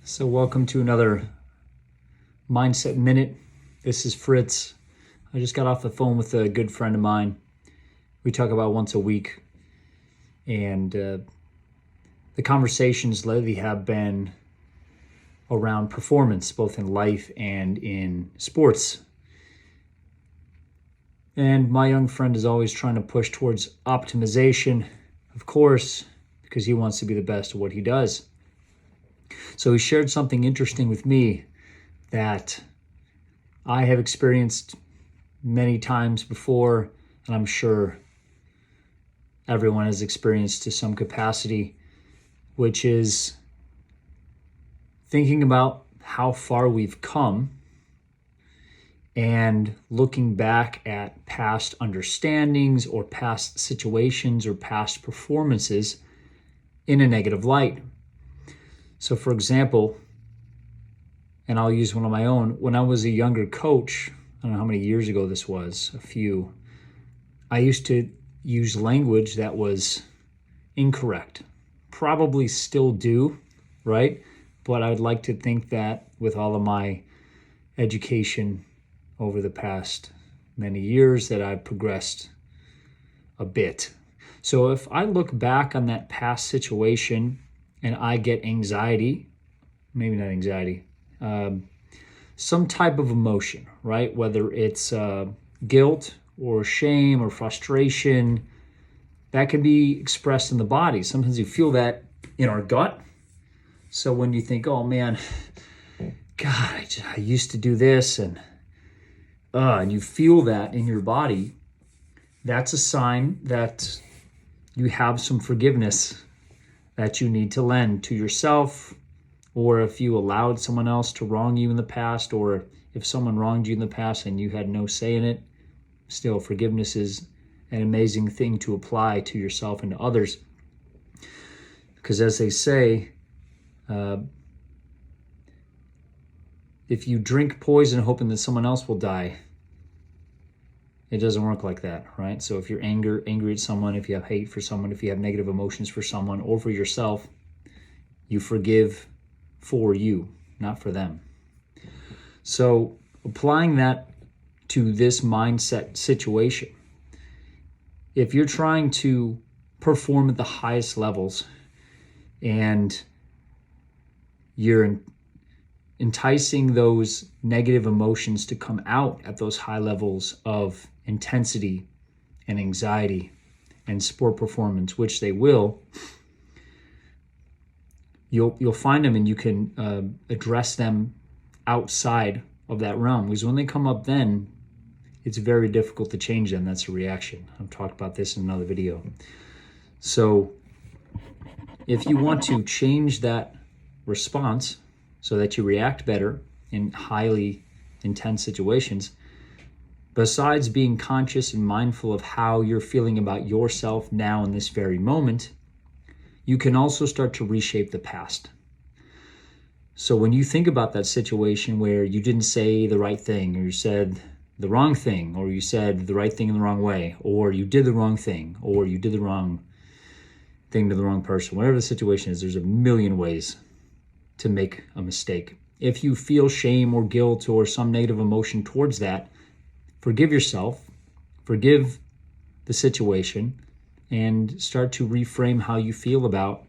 So welcome to another Mindset Minute. This is Fritz. I just got off the phone with a good friend of mine. We talk about once a week, and the conversations lately have been around performance, both in life and in sports. And my young friend is always trying to push towards optimization, of course, because he wants to be the best at what he does. So he shared something interesting with me that I have experienced many times before, and I'm sure everyone has experienced to some capacity, which is thinking about how far we've come and looking back at past understandings or past situations or past performances in a negative light. So for example, and I'll use one of my own, when I was a younger coach, I don't know how many years ago this was, a few, I used to use language that was incorrect. Probably still do, right? But I'd like to think that with all of my education over the past many years that I've progressed a bit. So if I look back on that past situation and I get anxiety, maybe not anxiety, some type of emotion, right? Whether it's guilt or shame or frustration, that can be expressed in the body. Sometimes you feel that in our gut. So when you think, oh man, God, I used to do this, and you feel that in your body, that's a sign that you have some forgiveness that you need to lend to yourself, or if you allowed someone else to wrong you in the past, or if someone wronged you in the past and you had no say in it, still forgiveness is an amazing thing to apply to yourself and to others. Because as they say, if you drink poison hoping that someone else will die, it doesn't work like that, right? So if you're angry at someone, if you have hate for someone, if you have negative emotions for someone or for yourself, you forgive for you, not for them. So applying that to this mindset situation, if you're trying to perform at the highest levels and you're enticing those negative emotions to come out at those high levels of intensity and anxiety and sport performance, which they will, you'll find them and you can address them outside of that realm. Because when they come up then, it's very difficult to change them. That's a reaction. I've talked about this in another video. So if you want to change that response so that you react better in highly intense situations, besides being conscious and mindful of how you're feeling about yourself now in this very moment, you can also start to reshape the past. So when you think about that situation where you didn't say the right thing, or you said the wrong thing, or you said the right thing in the wrong way, or you did the wrong thing, or you did the wrong thing to the wrong person, whatever the situation is, there's a million ways to make a mistake. If you feel shame or guilt or some negative emotion towards that, forgive yourself, forgive the situation, and start to reframe how you feel about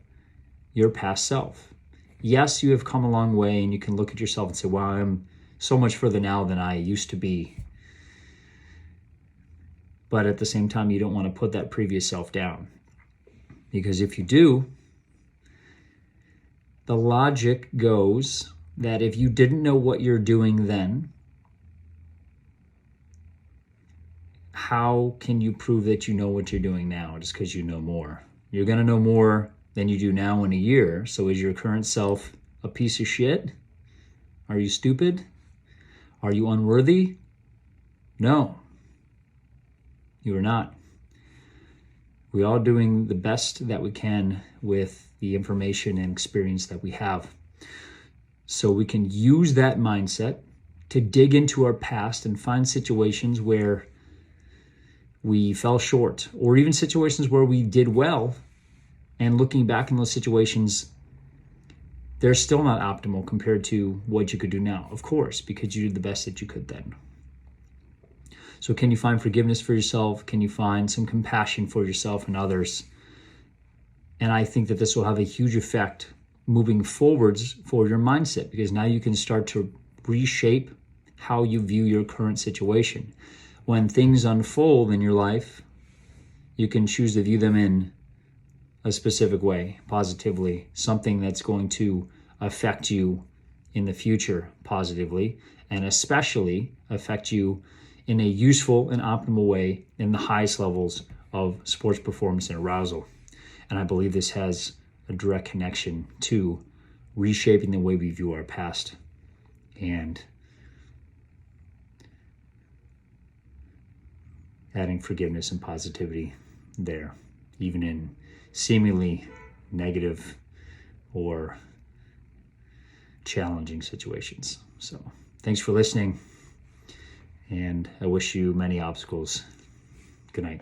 your past self. Yes, you have come a long way, and you can look at yourself and say, wow, I'm so much further now than I used to be. But at the same time, you don't want to put that previous self down. Because if you do, the logic goes that if you didn't know what you're doing then, how can you prove that you know what you're doing now just because you know more? You're going to know more than you do now in a year. So is your current self a piece of shit? Are you stupid? Are you unworthy? No, you are not. We're all doing the best that we can with the information and experience that we have. So we can use that mindset to dig into our past and find situations where we fell short, or even situations where we did well, and looking back in those situations, they're still not optimal compared to what you could do now, of course, because you did the best that you could then. So can you find forgiveness for yourself? Can you find some compassion for yourself and others? And I think that this will have a huge effect moving forwards for your mindset, because now you can start to reshape how you view your current situation. When things unfold in your life, you can choose to view them in a specific way, positively, something that's going to affect you in the future positively, and especially affect you in a useful and optimal way in the highest levels of sports performance and arousal. And I believe this has a direct connection to reshaping the way we view our past and adding forgiveness and positivity there, even in seemingly negative or challenging situations. So thanks for listening, and I wish you many obstacles. Good night.